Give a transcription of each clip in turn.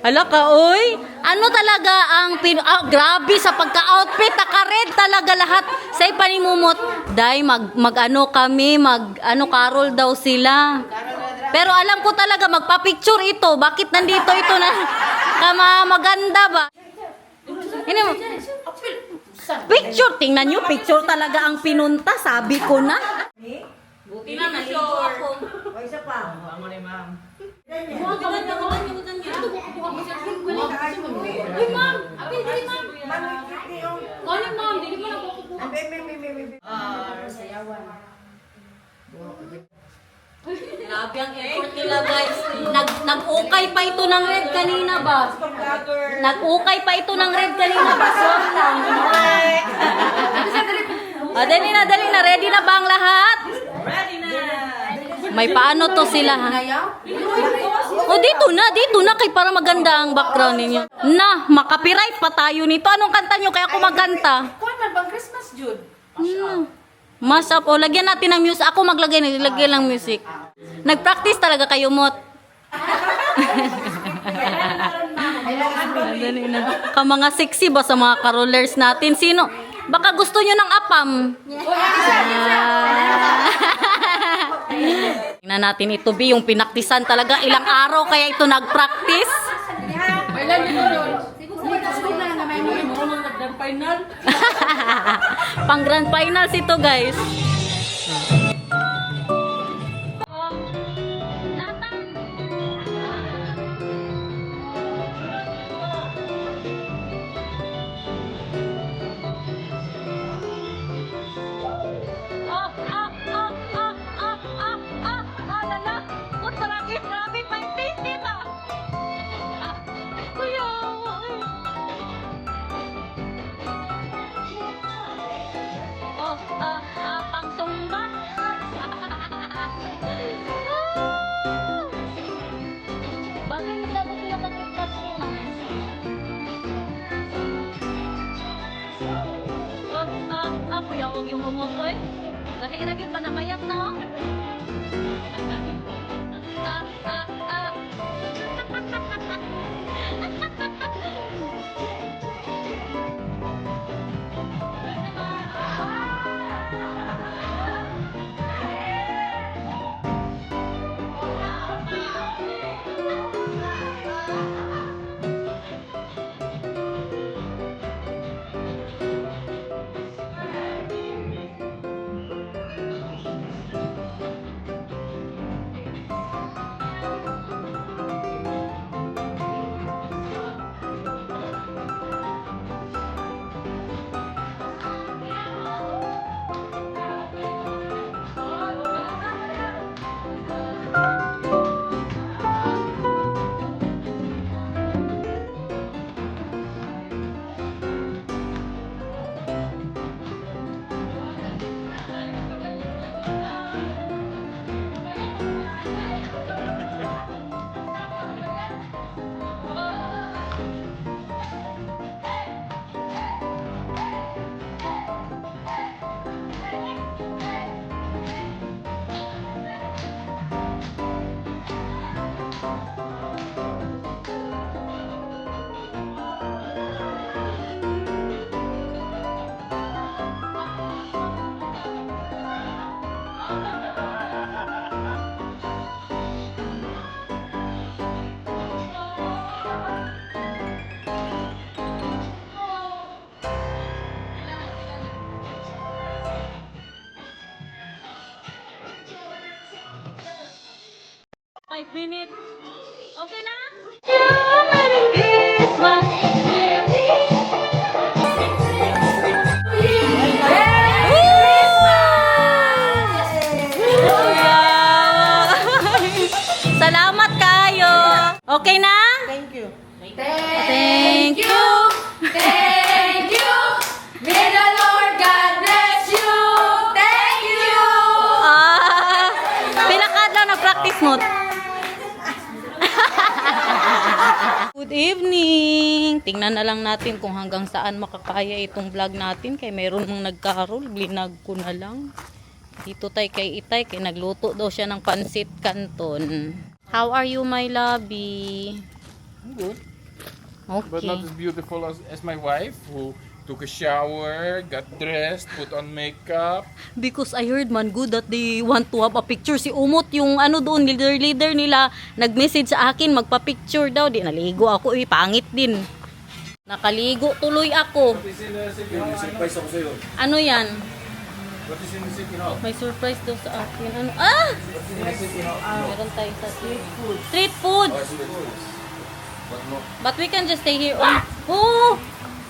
Hala ka, oy. Ano talaga ang grabe sa pagka-outfit, naka-red talaga lahat. Say panimumot, day mag-ano kami, carol daw sila. Pero alam ko talaga magpa-picture ito. Bakit nandito ito na maganda ba? Ini picture, tingnan nyo, picture talaga ang pinunta, sabi ko na. Buti na nalito ako. O, isa pa. Amo ni ma'am. Uy, ma'am! Apil, dili, ma'am! Mami, Ma'am, dili mo na ako kukuha. Sayawan. Grabe ang effort nila, guys. Nag-ukay pa ito ng red kanina ba? Nag-ukay pa ito ng red kanina ba? Swak lang. Dali na. Ready na ba ang lahat? Ready na! May paano to sila, ha? Dito na. Kay para maganda ang background ninyo. Na, makapiright pa tayo nito. Anong kanta nyo? Kaya ako magkanta. Kuwan man bang Christmas, Jude? Mash up. Lagyan natin ng music. Ako maglagay ng music. Nag-practice talaga kayo, Mot. Ka mga sexy ba sa mga carolers natin? Sino? Baka gusto nyo ng apam. Tingnan natin ito, B. Yung pinaktisan talaga. Ilang araw kaya ito nag-practice. Pang grand finals ito, guys. Pangsumba. Bakit dapat sila mag-ikat sila? Ako yung umukoy. Kahiragin pa na mayat na. Minutes. Okay na? Merry Christmas! Salamat kayo! Okay na? Thank you. Thank you! Thank you. May the Lord God bless you. Thank you. Pilakad lang na practice mo. Good evening! Tingnan na lang natin kung hanggang saan makakaya itong vlog natin. Kay meron mong nagkarol, blinag ko na lang. Dito tayo kay Itay, kay nagluto daw siya ng pansit canton. How are you, my lovey? Good. but not Okay. as beautiful as my wife, who took a shower, got dressed, put on makeup. Because I heard man good that they want to have a picture. Si Umot, yung ano doon, leader nila, nag-message sa akin, magpa-picture daw. Di, naligo ako, pangit din. Nakaligo tuloy ako. Surprise ako sa'yo. Ano yan? What is in the city hall? May surprise daw sa akin. Ano? Ah! Meron tayo sa street food. Street food! But we can just stay here. Oh!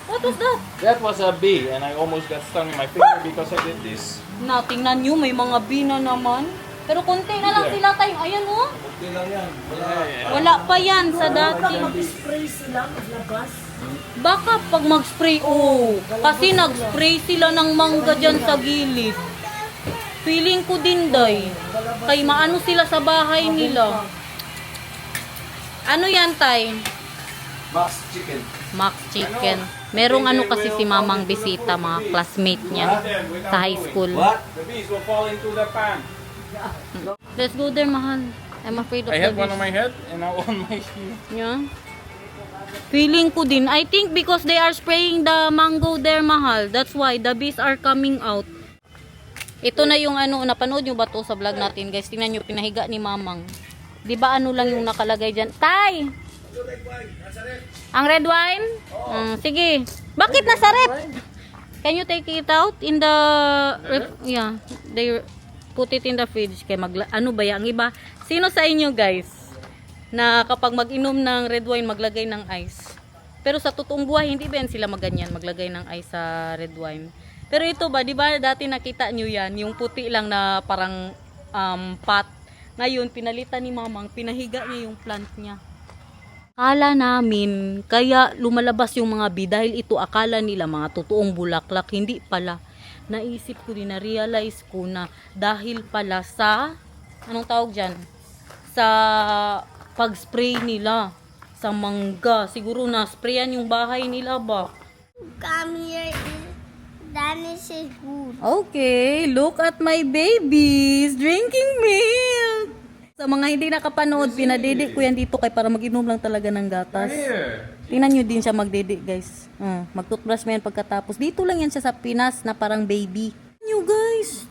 What was that? That was a bee, and I almost got stung in my finger because I did this. Na, tingnan nyo, may mga bina naman. Pero konti na lang sila tayo. Ayan oh. Wala pa yan sa dati. Mag-spray sila, maglabas. Baka pag mag-spray, oh. Kasi nag-spray sila ng mangga dyan sa gilid. Feeling ko din, day. Kay maano sila sa bahay nila. Ano yan, tay? Max chicken. Max Chicken. Merong ano kasi si mamang bisita, mga classmate niya sa high school. The bees will fall into the pan. Let's go there, mahal. I'm afraid of I the had one on bees. my head, and now on my heel. Yeah. Feeling ko din. I think because they are spraying the mango there, mahal. That's why the bees are coming out. Ito na yung ano, napanood nyo ba to sa vlog natin, guys? Tingnan nyo, pinahiga ni mamang. Di ba ano lang yung nakalagay dyan? Tay! Ang red wine? Sige. Bakit nasa rep? Can you take it out in the yeah, they put it in the fridge kay ano ba yan? Ang iba, sino sa inyo guys na kapag mag-inom ng red wine maglagay ng ice? Pero sa totoong buhay hindi ba yan sila maganyan maglagay ng ice sa red wine? Pero ito ba, di ba dati nakita nyo yan, yung puti lang na parang pot. Ngayon pinalitan ni mamang, pinahiga niya yung plant niya. Akala namin, kaya lumalabas yung mga bee dahil ito akala nila mga totoong bulaklak. Hindi pala. Naisip ko din, na-realize ko na dahil pala sa, anong tawag dyan? Sa pag-spray nila sa mangga. Siguro na-sprayan yung bahay nila ba? Come here. Danish is good. Okay, look at my babies drinking milk. Sa mga hindi nakapanood, pinadede ko yan dito kay para mag-inom lang talaga ng gatas. Tingnan nyo din siya magdede, guys. Mag-toothbrush mo yan pagkatapos. Dito lang yan siya sa Pinas na parang baby. Nyo, guys.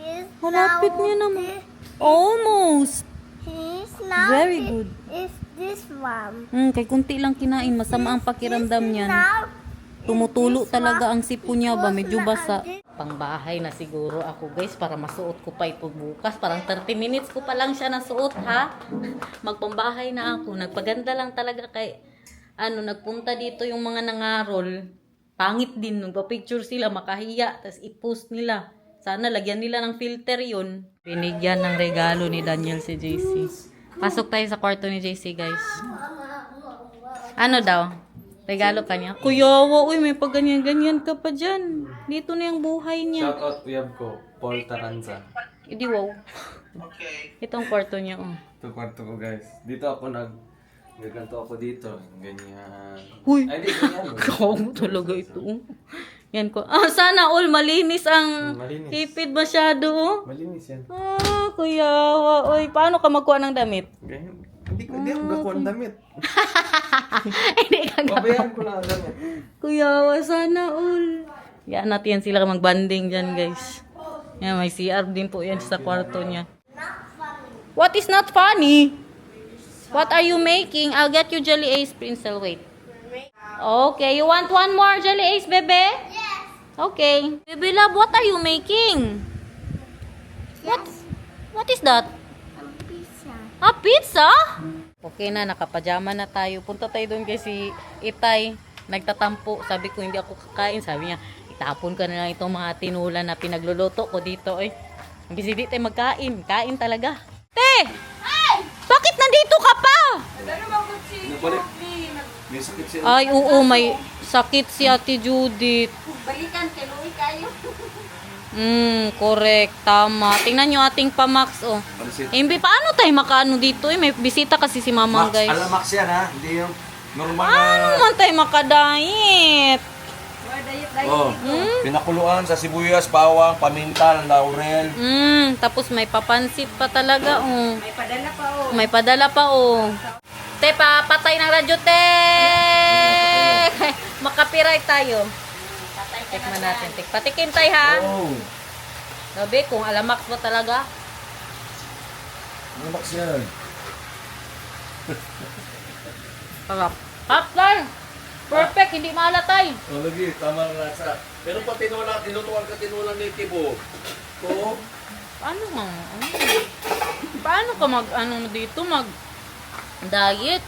Yes, Malapit niya naman. Almost. He's now. Very good. Is this one? Kay kunti lang kinain. Masama ang pakiramdam niyan. Now, Tumutulo talaga ang sipo niya ba? Medyo basa. Pangbahay na siguro ako guys para masuot ko pa ito bukas. Parang 30 minutes ko pa lang siya nasuot ha. Magpambahay na ako. Nagpaganda lang talaga kay nagpunta dito yung mga nangarol. Pangit din. Nagpa-picture sila, makahiya. Tapos i-post nila. Sana lagyan nila ng filter yun. Binigyan ng regalo ni Daniel si JC. Pasok tayo sa kwarto ni JC guys. Ano daw? Regalo ka niya. Kuya, uy, may pag ganyan-ganyan ka pa dyan. Dito na yung buhay niya. Shout out uyab ko, Paul Taranza. Hindi, wow. Ito ang kwarto niya, oh. Ito kwarto ko guys. Dito ako nagganto ako dito. Ganyan. Uy, Ay, di ganyan. ikaw mo talaga ito, oh. Yan ko. Sana all malinis ang Malinis. hipid masyado, oh. Malinis yan. Kuya, uy, paano ka magkuha ng damit? Ganyan. Hindi ako gakuha ng damit. Hindi ka Babayaran ko lang ang damit. Kuya, sana all. Yan natin yan sila magbanding dyan, guys. Yan, may CR din po yan sa kwarto niya. What is not funny? What are you making? I'll get you Jelly Ace, Princel. Wait. Okay, you want one more Jelly Ace, bebe? yes. Okay. Baby love, what are you making? What is that? Pizza. Pizza? Okay na, nakapajama na tayo. Punta tayo doon kasi Itay, nagtatampo. Sabi ko, hindi ako kakain. Sabi niya, itapon ka na lang itong mga tinula na pinagluluto ko dito. Busy di tayo magkain. Kain talaga. Te! Bakit nandito ka pa? Nabalik. May sakit siya. Ay, oo, may sakit si Ate Judith. Balikan kay Louie kayo. Correct. Tama. Tingnan nyo ating pamax, oh. Pansit. Imbi, paano tayo makaano dito? May bisita kasi si Mamang, guys. Alamax yan ha. Hindi yung normal Paano na. naman tayo makadayit? Oh, pinakuluan sa sibuyas, bawang, paminta, laurel. Tapos may papansit pa talaga, oh. May padala pa oh. May padala pa, oh. Te, patay ng radyo, te! Makapiray tayo. Tikman natin. Patikim tayo ha. Oh. Sabi, kung alamax ba talaga? Ano box yan? Sarap. Hap tayo. Perfect, hindi maalatay. Oh, lagi. Tama ang lasa. Pero pag tinutuan ka tinulang native, oh. Oo. Paano nga? Paano ka dito, diet?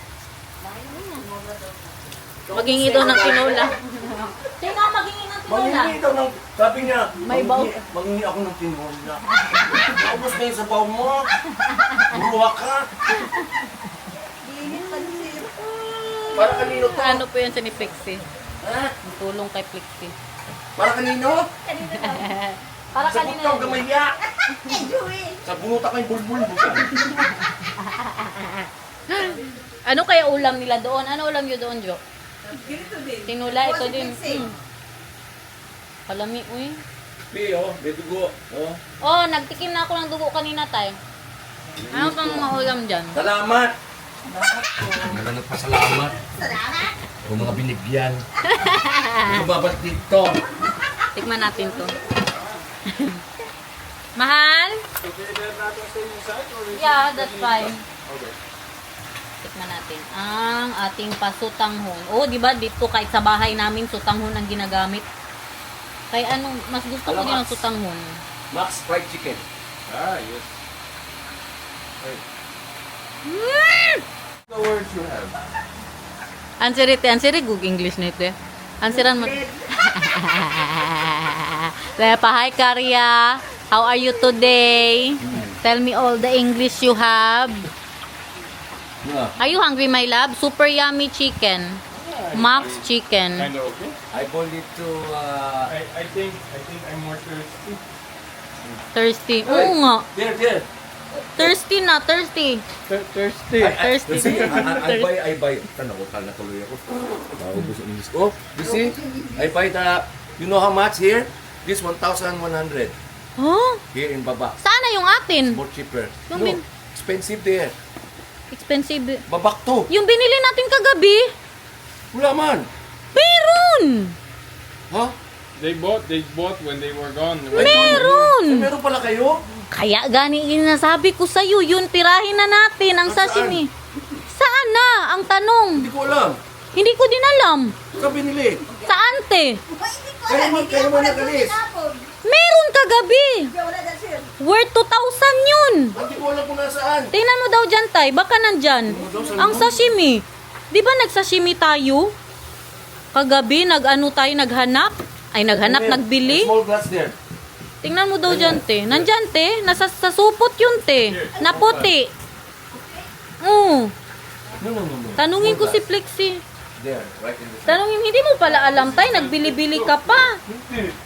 Maghingi daw ng tinola. Sino ang maghingi ng tinola? Mangingi daw ng, sabi niya, May baw. mangingi ako ng tinola. Naubos na yung sabaw mo. Buruha ka. Para kanino to? Ano po yan sa ni Plexi? Ha? Ang tulong kay Plexi. Para kanino? Para Sa butaw gamaya. Sa bunuta kay bulbul. Ano kaya ulam nila doon? Ano ulam nyo doon, Jo? Tinula, ito din. Palami, uy. Pio, may dugo. Oh. Oh, nagtikim na ako ng dugo kanina, tay. Ano pang mga ulam dyan? Salamat. Mga nagpasalamat. Salamat. O mga binigyan. Ito babalik dito. Tikman natin to. Mahal? Okay, they're not also inside or is Yeah, that's fine. Okay. Tikman natin ang ating pasutanghon. Oh, di ba dito kahit sa bahay namin sutanghon ang ginagamit. Kaya anong mas gusto ko din ang sutanghon. Max fried chicken. Ah, yes. Right. The words you have. Ansiri gug English nito. Ansiran mo. Lepa, hi Karya. How are you today? Tell me all the English you have. Yeah. Are you hungry, my love? Super yummy chicken. Max chicken. Kind of okay. I boiled it to I think I'm more thirsty. Thirsty. Oo nga. there. Thirsty na, thirsty. Thirsty. Thirsty. I buy. Tanong ko, na tuloy ako. Naubos ang English ko. You see? I buy the, you know how much here? This 1,100. Huh? Here in Baba. Sana yung atin? More cheaper. Yung No, expensive there. Expensive. Babak to. Yung binili natin kagabi? Wala man. Meron! Ha? They bought when they were gone. Meron! Meron pala kayo? Kaya gani nasabi ko sa'yo, yun, tirahin na natin ang sashimi. Saan na? Ang tanong. Hindi ko alam. Hindi ko din alam. Saan binili? Saan te? Kayo man nagalis. Meron kagabi. Worth 2,000 yun. Hindi ko alam kung nasaan. Tingnan mo daw dyan, tay. Baka nandyan. Ang sashimi. Di ba nagsashimi tayo? Kagabi, naghanap. Ay, nagbili. Small glass there. Tingnan mo daw dyan, te. Nandyan, te. Nasa sa supot yun, te. Na puti. Oo. No. Tanungin ko Small si glass. Plexi. There, right in the Tanungin, hindi mo pala alam, tay. Nagbili-bili ka pa.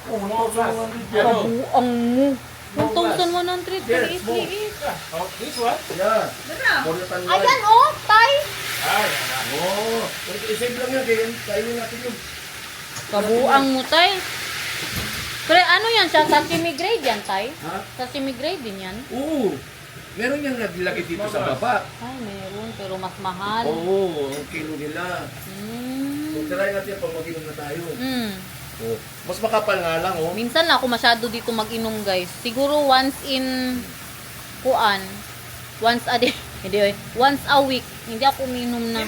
Oh, 1,100 there. Kabuang mo. 1,100 per Yes, mo. eat. Oh, this one? Yeah. More than one. Ayan, oh, tay. Ah, yeah. Oh, isip lang yan. Kaya kainin natin yun. Kabuang mo, tay. Pero ano yan siya? Sashimi grade yan, tay? Ha? Sashimi grade din yan? Oo. Meron yung naglagay dito sa baba. Ay, meron. Pero mas mahal. Oo, ang kilo nila. Mm. So, try natin pag mag-inom na tayo. Mm. Oh, mas makapal nga lang, oh. Minsan lang ako masyado dito mag-inom, guys. Siguro once in once a day. Hindi, once a week. Hindi ako uminom na.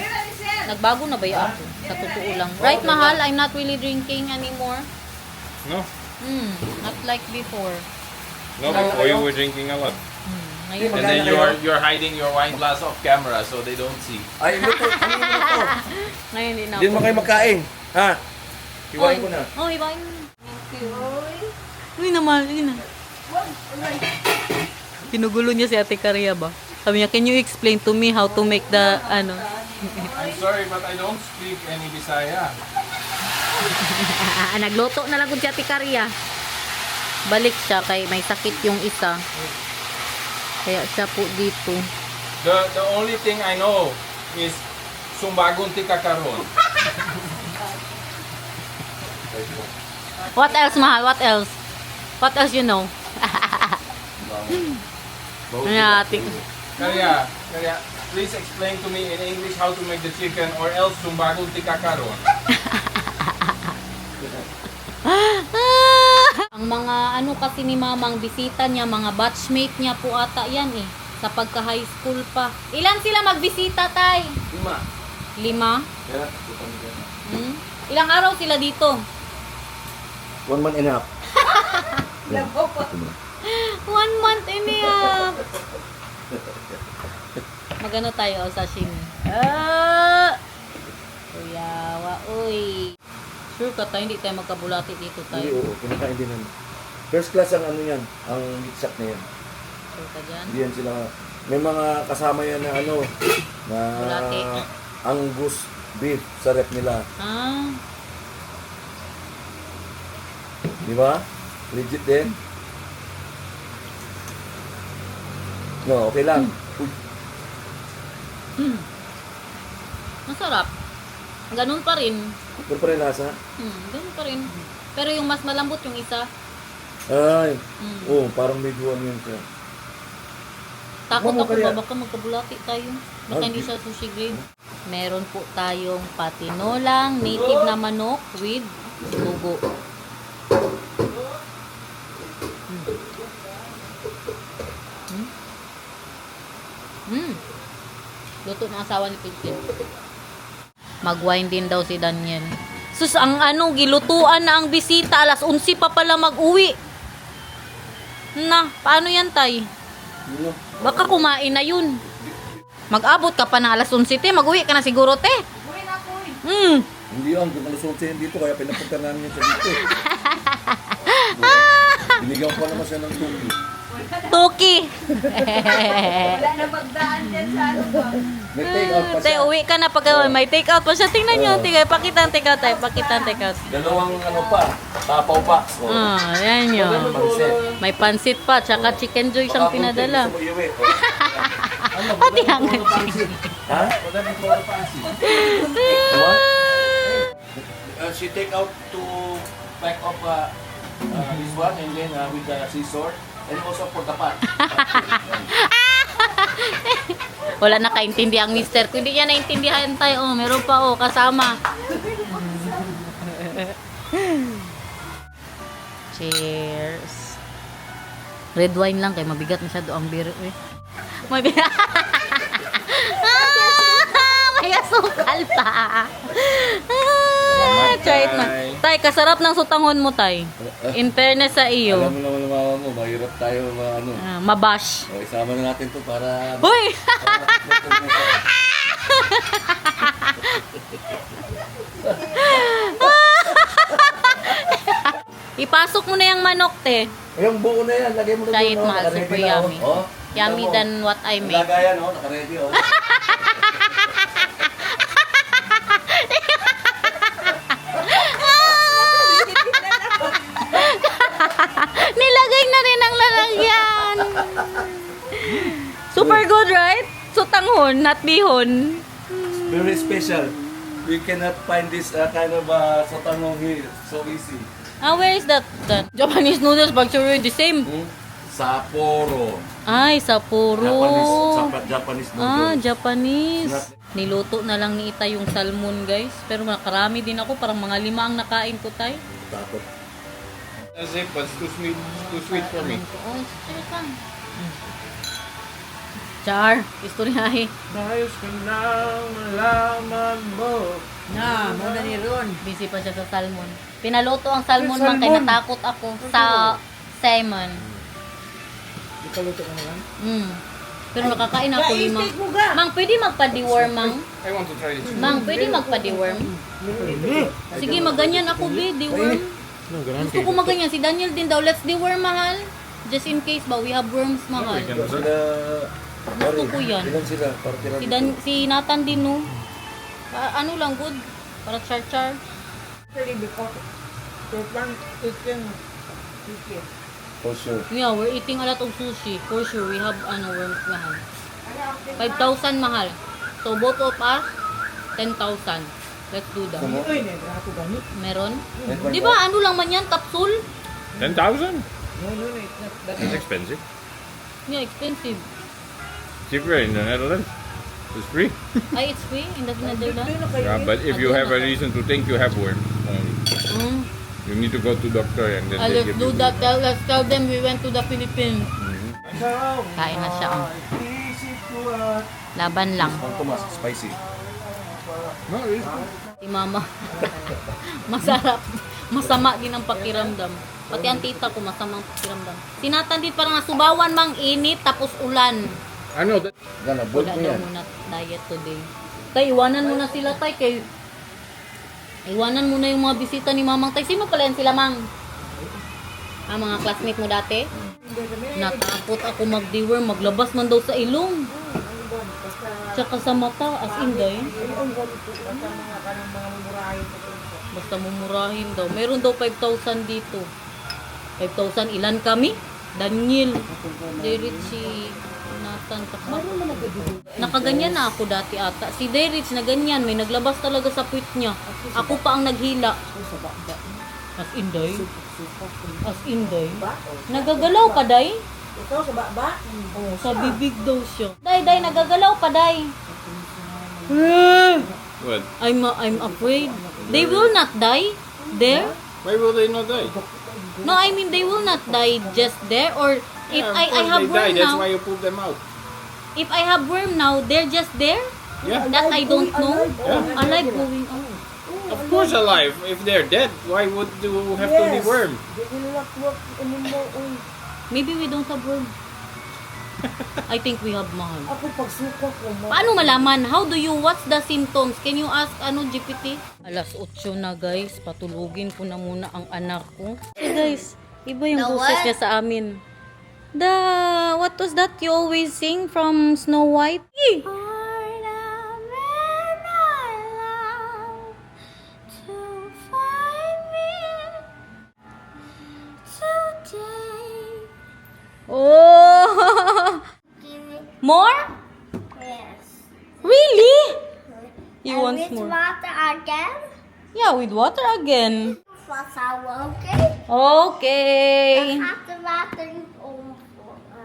Nagbago na ba yun ako? Sa totoo lang. Right, mahal? I'm not really drinking anymore. No. Not like before. No, before you were drinking a lot. Ngayon, And then you're hiding your wine glass off camera so they don't see. Ay, ito. Ano ito? ngayon din ako. Hindi mo kayo magkain. Ha? Hiwain ko na. Oh, hiwain mo. Uy naman, sige na. Pinugulo niya si Ate Karia ba? Sabi niya, can you explain to me how to make the, ano? I'm sorry, but I don't speak any Bisaya. Nagluto na lang kung si Ate Karia. Balik siya kay may sakit yung isa. Kaya siya po dito. The only thing I know is sumbagon ti kakaron. What else, mahal? What else? What else you know? Kaya, please explain to me in English how to make the chicken or else sumbagon ti kakaron. Ang mga ano kasi ni Mamang bisita niya, mga batchmate niya po ata yan eh. Sa pagka-high school pa. Ilan sila magbisita, Tay? 5. 5? Kaya, Hmm? Ilang araw sila dito? 1 month and a half. 1 month and a half. Magano tayo o sashimi? Kuyawa, uy. Sure ka tayo, hindi tayo magkabulati dito Hindi, tayo. oo, kinakain din namin. First class ang ano yan, ang meat shop na yan. Sure ka dyan? Hindi yan sila, may mga kasama yan na ano, na Bulati. Angus beef sa rep nila. Ah, Di ba? Legit din. No, okay lang. Uy, masarap. Ganun pa rin. pero pa rin lasa. Ganun pa rin. Pero yung mas malambot yung isa. Ay, Mm. oh, parang medyo ano yun siya. Takot Mamo, ako kaya- ba baka magkabulati tayo. Baka Ah, hindi siya sushi grade. Meron po tayong patinolang native na manok with sugo. Luto ng asawa ni Pilpil. Mag-wine din daw si Daniel. Sus, ang anong gilutuan na ang bisita. Alas 11 pa pala mag-uwi. Na, paano yan, Tay? Ano? Baka kumain na yun. Mag-abot ka pa ng alas 11, te. Mag-uwi ka na siguro, te. Hindi yan, kung alusot siya dito, kaya pinapunta namin siya dito. Binigyan ko naman siya ng tuki. Tuki. Wala na magdaan dyan sa ano ba? May take out pa Te, siya. uwi ka na pag may take out pa siya. Tingnan nyo, tingnan. Pakita ang take out, tayo. Pakita ang take out. Dalawang ano pa, tapaw pa. Oh. Ah, yan yun. Pansit. May pansit pa, tsaka chicken joy siyang Baka pinadala. gusto mo iuwi. Pati hangat. Ha? What? She take out to pack up this one and then with the scissor and also for the pot. Wala na kaintindi ang mister. Kung hindi niya naintindihan tayo, oh, meron pa, oh, kasama. Cheers. Red wine lang, kaya mabigat masyado ang beer, eh. Mabigat. May asukal pa. Chait na. Tay, kasarap ng sutangon mo, Tay. In fairness sa iyo. Alam mo naman ng mama mo, mahirap tayo ano. Mabash. O, isama na natin to para... Uy! Ipasok mo na yung manok, te. Yung buo na yan, lagay mo na Chait, doon. mahal. Super yummy. Yummy than what I make. Lagayan, naka-ready, oh. Nilagay na rin ang lalagyan. Super good, right? Sutanghon, not bihon. Very special. We cannot find this kind of sotanong here so easy. Where is that? Japanese noodles, but sure the same. Sapporo. Ay, Sapporo. Japanese Ah, noodles. Japanese. Niluto na lang ni Ita yung salmon, guys. Pero nakarami din ako. Parang mga 5 ang nakain ko, Tay. Tapos, That's it, but it's too sweet for me. Oh, serious lang. Char, istoryahe. Nais ko nang malaman mo. Na, muna ni Ron. Busy pa siya sa salmon. Pinaluto ang salmon, man, kaya natakot ako sa salmon. Ikaluto ka naman. Pero nakakain ako Guys, 5. take mo ga. Mang, pwede magpa-deworm, Mang? I want to try it. Mang, pwede magpa-deworm? Sige, maganyan ako, be, deworm. Gusto ko maganyan. Si Daniel din daw, let's deworm, mahal. Just in case ba, we have worms, mahal. sila... Gusto ko yan. Ilan sila? Para tira Si Nathan din, no? Ano lang, good? Para char-char. Actually, because your plan is in chicken. For sure. Yeah, we're eating a lot of sushi. For sure, we have, worms, mahal. 5,000, mahal. So, both of us, 10,000. Let's do that. Uy, negra ako ganit. Meron? Di ba, ano lang man yan, capsule? 10,000? No, it's not that. It's expensive. Yeah, expensive. Cheaper in the Netherlands. It's free. Ay, it's free in the Netherlands? Yeah, but if you have a reason to think you have worms. Hmm? You need to go to doctor and then they Let's give do you. that. Let's tell them we went to the Philippines. Kain na siya. Oh. Laban lang. Pang Tomas, spicy. No, it's Si mama. Masarap. Masama din ang pakiramdam. Pati ang tita ko, masamang pakiramdam. Sinatan din parang nasubawan mang init tapos ulan. I know that. Gana, bolt Wala mo daw yan. muna diet today. Tay, iwanan muna sila, tay. Kay iwanan muna yung mga bisita ni Mamang Tay. Sino pala yan sila, Mang? Ah, mga classmate mo dati? Natakot ako mag-deworm. Maglabas man daw sa ilong. Tsaka sa mata. As in, day. Basta mumurahin daw. Meron daw 5,000 dito. 5,000. Ilan kami? Daniel. Derichi. Nathan. Nakaganyan na ako dati ata. Si Derich na ganyan. May naglabas talaga sa puwit niya. Ako pa ang naghila. As in, day. As in, day. Nagagalaw pa, day. Ikaw sa baba? Oh, sa bibig daw siya. Day, nagagalaw pa, day. What? I'm afraid. They will not die there. Why will they not die? No, I mean they will not die just there. Or if Yeah, of I course have they die. worm That's now, why you pull them out. if I have worm now, they're just there. Yeah. That I don't know. Yeah. Alive going on. Of course alive. If they're dead, why would you have to be worm? Maybe we don't have worm. I think we have mahal. Ako pagsuko ko mo. Paano malaman? How do you, what's the symptoms? Can you ask, GPT? Alas 8 na guys, patulugin ko na muna ang anak ko. Hey guys, iba yung boses niya sa amin. What was that you always sing from Snow White? Eh, oh! More? Yes. Really? You And want with more? water again? Yeah, with water again. For sour, okay? Okay. After water is over.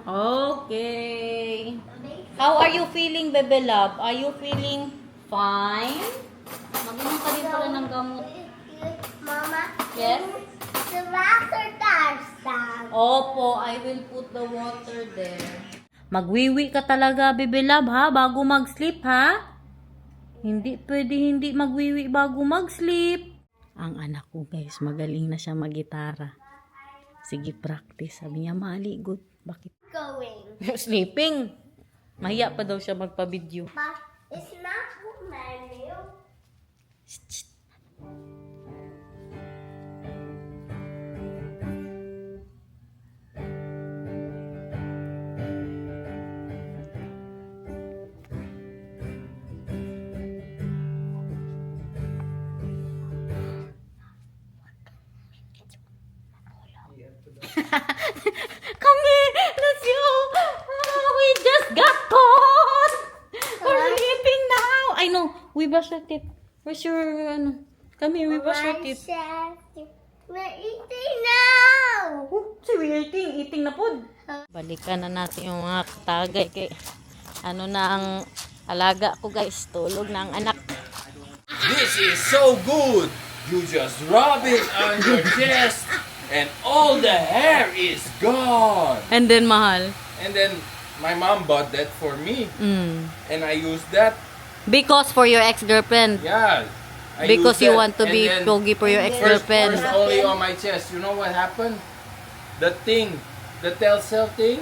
Okay. How are you feeling, Bebe Love? Are you feeling fine? Mag-inom ka rin pala ng gamot. Mama? Yes? The water dies down. Opo, I will put the water there. Magwiwi ka talaga, Bebe Love, ha? Bago mag-sleep, ha? Hindi pwede hindi magwiwi bago mag-sleep. Ang anak ko, guys, magaling na siya mag-gitara. Sige, practice. Sabi niya, Mali, good. Bakit? Going. Sleeping. Mahiya pa daw siya magpa-video. But it's not good menu. Come here! Let's go! We just got caught! We're sleeping now! I know. We brush our teeth. Where's your, ano? Come here, we brush our teeth. We're eating now. Si eating. Eating na po. Balikan na natin yung mga katagay kay ano na ang alaga ko guys. Tulog na ang anak. This is so good. You just rub it on your chest and all the hair is gone. And then mahal. And then my mom bought that for me, and I used that. Because for your ex-girlfriend. Yeah. I Because used you that. want to And be then pogi for your First ex-girlfriend. only on my chest. You know what happened? The thing, the Telcel thing,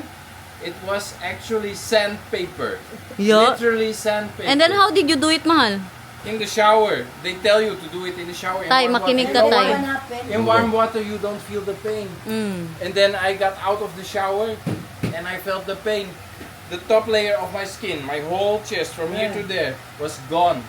it was actually sandpaper. Yeah. Literally sandpaper. And then how did you do it, mahal? In the shower. They tell you to do it in the shower. In Tay, warm makinig water. ka tayo. In warm water, you don't feel the pain. Mm. And then I got out of the shower and I felt the pain. The top layer of my skin, my whole chest from here to there was gone.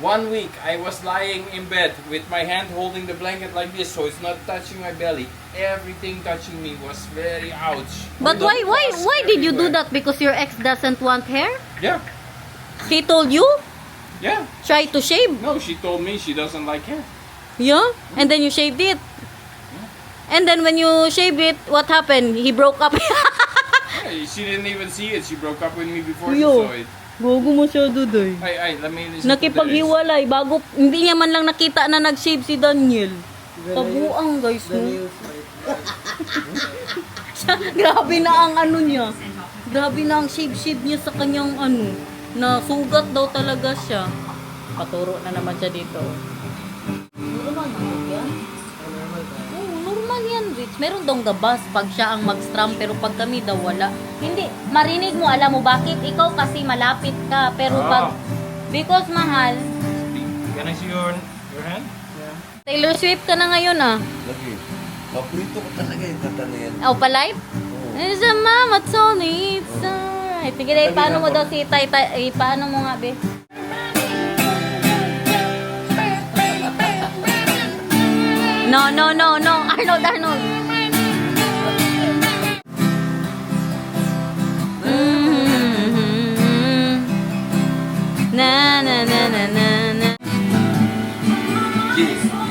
1 week I was lying in bed with my hand holding the blanket like this so it's not touching my belly. Everything touching me was very ouch. But The why pus did you do everywhere. that? Because your ex doesn't want hair? Yeah. He told you? Yeah. Try to shave? No, she told me she doesn't like hair. Yeah? And then you shaved it? And then when you shaved it, what happened? He broke up. Yeah, she didn't even see it. She broke up with me before she Yo. saw it. Gogo masyado, day. Ay, let me listen to this. Nakipaghiwalay bago hindi niya man lang nakita na nag-shave si Daniel. Tabuang guys, The no? nails, right? Grabe na ang ano niya. Grabe na ang shape-shape niya sa kanyang ano. Na sugat daw talaga siya. Paturo na naman siya dito. Normal na yan? Oo, normal yan, Rich. Meron daw gabas pag siya ang mag-strum, pero pag kami daw wala. Hindi, marinig mo, alam mo bakit? Ikaw kasi malapit ka, pero pag, because mahal, Can I see your hand? Taylor Swift ka na ngayon ah. Lagi. Paborito ko talaga yung kanta na yan. Oh, pa-live? It's a mama told me it's alright. Sige na, paano mo daw si Tay, paano mo nga, be? No, no, no, no. Arnold, Arnold. Na, na, na, na, na, na. Yes.